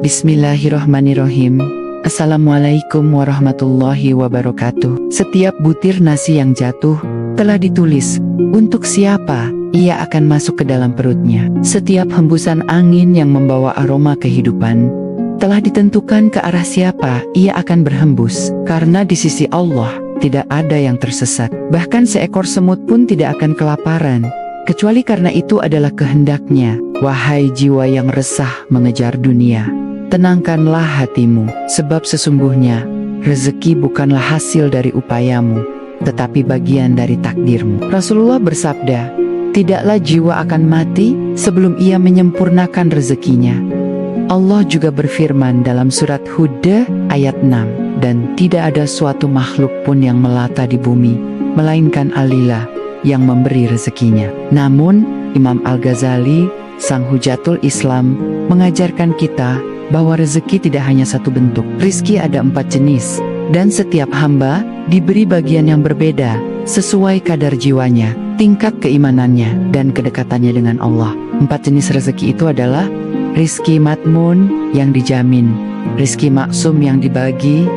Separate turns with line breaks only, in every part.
Bismillahirrohmanirrohim. Assalamualaikum warahmatullahi wabarakatuh. Setiap butir nasi yang jatuh telah ditulis untuk siapa ia akan masuk ke dalam perutnya. Setiap hembusan angin yang membawa aroma kehidupan telah ditentukan ke arah siapa ia akan berhembus. Karena di sisi Allah tidak ada yang tersesat. Bahkan seekor semut pun tidak akan kelaparan, kecuali karena itu adalah kehendaknya. Wahai jiwa yang resah mengejar dunia, tenangkanlah hatimu, sebab sesungguhnya rezeki bukanlah hasil dari upayamu, tetapi bagian dari takdirmu. Rasulullah bersabda, tidaklah jiwa akan mati sebelum ia menyempurnakan rezekinya. Allah juga berfirman dalam surat Hud ayat 6, dan tidak ada suatu makhluk pun yang melata di bumi, melainkan Allah yang memberi rezekinya. Namun, Imam Al-Ghazali, sang hujatul Islam, mengajarkan kita bahwa rezeki tidak hanya satu bentuk. Rizki ada 4 jenis, dan setiap hamba diberi bagian yang berbeda, sesuai kadar jiwanya, tingkat keimanannya, dan kedekatannya dengan Allah. 4 jenis rezeki itu adalah rizki matmun yang dijamin, rizki maksum yang dibagi,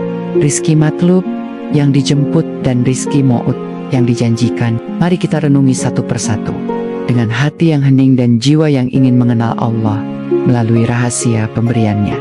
rizki matlub yang dijemput, dan rizki mau'ud yang dijanjikan. Mari kita renungi satu persatu dengan hati yang hening dan jiwa yang ingin mengenal Allah melalui rahasia pemberiannya.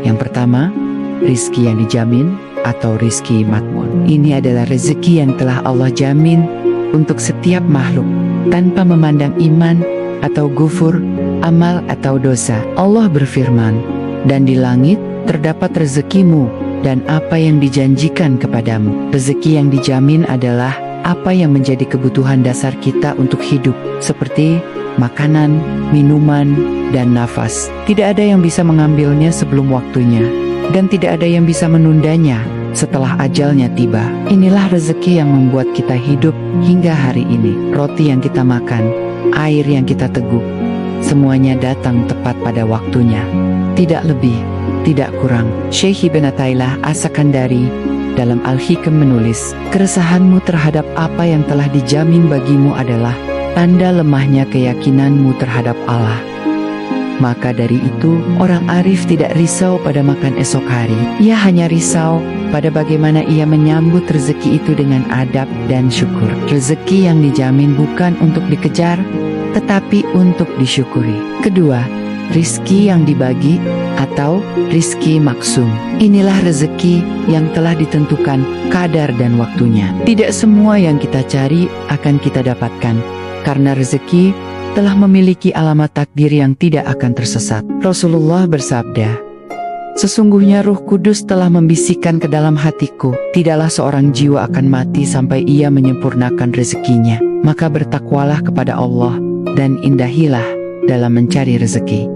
Yang pertama, rizki yang dijamin atau rizki matmun. Ini adalah rezeki yang telah Allah jamin untuk setiap makhluk tanpa memandang iman atau gufur, amal atau dosa. Allah berfirman, dan di langit terdapat rezekimu dan apa yang dijanjikan kepadamu. Rezeki yang dijamin adalah apa yang menjadi kebutuhan dasar kita untuk hidup, seperti makanan, minuman, dan nafas. Tidak ada yang bisa mengambilnya sebelum waktunya, dan tidak ada yang bisa menundanya setelah ajalnya tiba. Inilah rezeki yang membuat kita hidup hingga hari ini. Roti yang kita makan, air yang kita teguk, semuanya datang tepat pada waktunya. Tidak lebih, tidak kurang. Syekh Ibn Athaillah As-Sakandari dalam Al-Hikam menulis, keresahanmu terhadap apa yang telah dijamin bagimu adalah tanda lemahnya keyakinanmu terhadap Allah. Maka dari itu, orang arif tidak risau pada makan esok hari. Ia hanya risau pada bagaimana ia menyambut rezeki itu dengan adab dan syukur. Rezeki yang dijamin bukan untuk dikejar, tetapi untuk disyukuri. Kedua, rizki yang dibagi atau rizki maksum. Inilah rezeki yang telah ditentukan kadar dan waktunya. Tidak semua yang kita cari akan kita dapatkan, karena rezeki telah memiliki alamat takdir yang tidak akan tersesat. Rasulullah bersabda, sesungguhnya Ruh Kudus telah membisikkan ke dalam hatiku, tidaklah seorang jiwa akan mati sampai ia menyempurnakan rezekinya. Maka bertakwalah kepada Allah dan indahilah dalam mencari rezeki.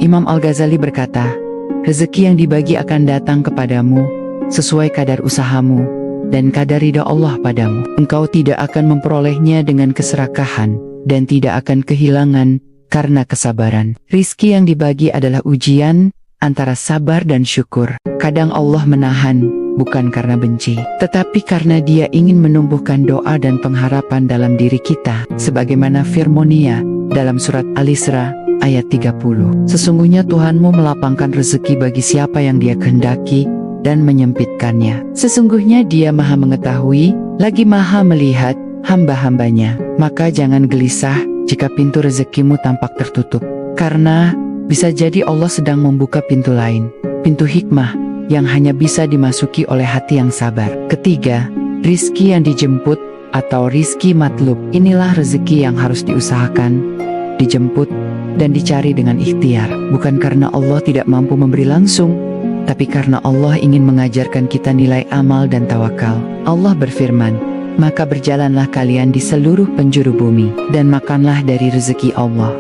Imam Al-Ghazali berkata, rezeki yang dibagi akan datang kepadamu sesuai kadar usahamu dan kadar ridha Allah padamu. Engkau tidak akan memperolehnya dengan keserakahan dan tidak akan kehilangan karena kesabaran. Rizki yang dibagi adalah ujian antara sabar dan syukur. Kadang Allah menahan, bukan karena benci, tetapi karena Dia ingin menumbuhkan doa dan pengharapan dalam diri kita, sebagaimana firman-Nya dalam surat Al-Isra ayat 30. Sesungguhnya Tuhanmu melapangkan rezeki bagi siapa yang Dia kehendaki dan menyempitkannya. Sesungguhnya Dia Maha Mengetahui lagi Maha Melihat hamba-hambanya. Maka jangan gelisah jika pintu rezekimu tampak tertutup, karena bisa jadi Allah sedang membuka pintu lain, pintu hikmah yang hanya bisa dimasuki oleh hati yang sabar. Ketiga, rizki yang dijemput atau rizki matlub. Inilah rezeki yang harus diusahakan, dijemput, dan dicari dengan ikhtiar. Bukan karena Allah tidak mampu memberi langsung, tapi karena Allah ingin mengajarkan kita nilai amal dan tawakal. Allah berfirman, maka berjalanlah kalian di seluruh penjuru bumi, dan makanlah dari rezeki Allah.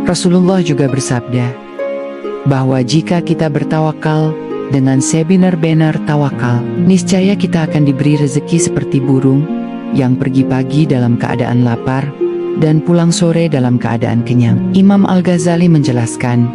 Rasulullah juga bersabda, bahwa jika kita bertawakal dengan sebenar-benar tawakal, niscaya kita akan diberi rezeki seperti burung yang pergi pagi dalam keadaan lapar dan pulang sore dalam keadaan kenyang. Imam Al-Ghazali menjelaskan,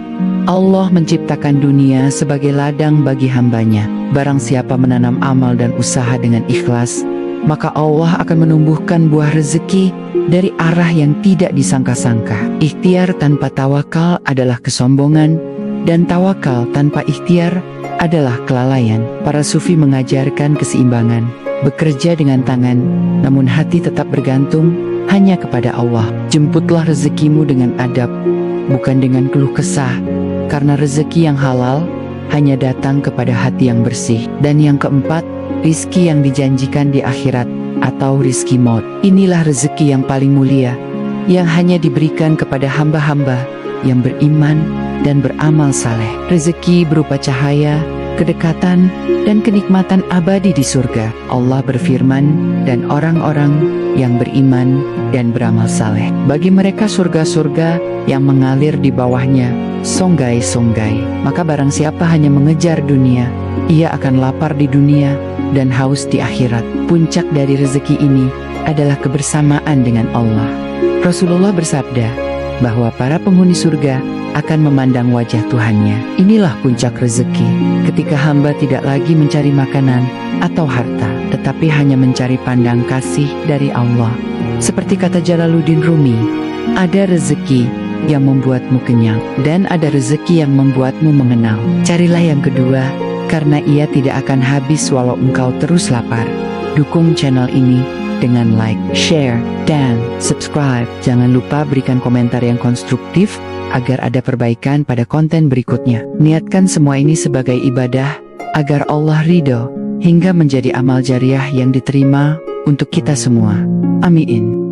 Allah menciptakan dunia sebagai ladang bagi hambanya. Barang siapa menanam amal dan usaha dengan ikhlas, maka Allah akan menumbuhkan buah rezeki dari arah yang tidak disangka-sangka. Ikhtiar tanpa tawakal adalah kesombongan, Dan tawakal tanpa ikhtiar adalah kelalaian. Para sufi mengajarkan keseimbangan, bekerja dengan tangan, namun hati tetap bergantung hanya kepada Allah. Jemputlah rezekimu dengan adab, bukan dengan keluh kesah, karena rezeki yang halal hanya datang kepada hati yang bersih. Dan yang keempat, rizki yang dijanjikan di akhirat atau rizki maut. Inilah rezeki yang paling mulia, yang hanya diberikan kepada hamba-hamba yang beriman dan beramal saleh. Rezeki berupa cahaya, kedekatan, dan kenikmatan abadi di surga. Allah berfirman, dan orang-orang yang beriman dan beramal saleh, bagi mereka surga-surga yang mengalir di bawahnya songgai-songgai. Maka barang siapa hanya mengejar dunia, ia akan lapar di dunia dan haus di akhirat. Puncak dari rezeki ini adalah kebersamaan dengan Allah. Rasulullah bersabda bahwa para penghuni surga akan memandang wajah Tuhannya. Inilah puncak rezeki, ketika hamba tidak lagi mencari makanan atau harta, tetapi hanya mencari pandang kasih dari Allah. Seperti kata Jalaluddin Rumi, ada rezeki yang membuatmu kenyang, dan ada rezeki yang membuatmu mengenal. Carilah yang kedua, karena ia tidak akan habis walau engkau terus lapar. Dukung channel ini dengan like, share, dan subscribe. Jangan lupa berikan komentar yang konstruktif agar ada perbaikan pada konten berikutnya. Niatkan semua ini sebagai ibadah agar Allah ridho, hingga menjadi amal jariah yang diterima untuk kita semua. Amin.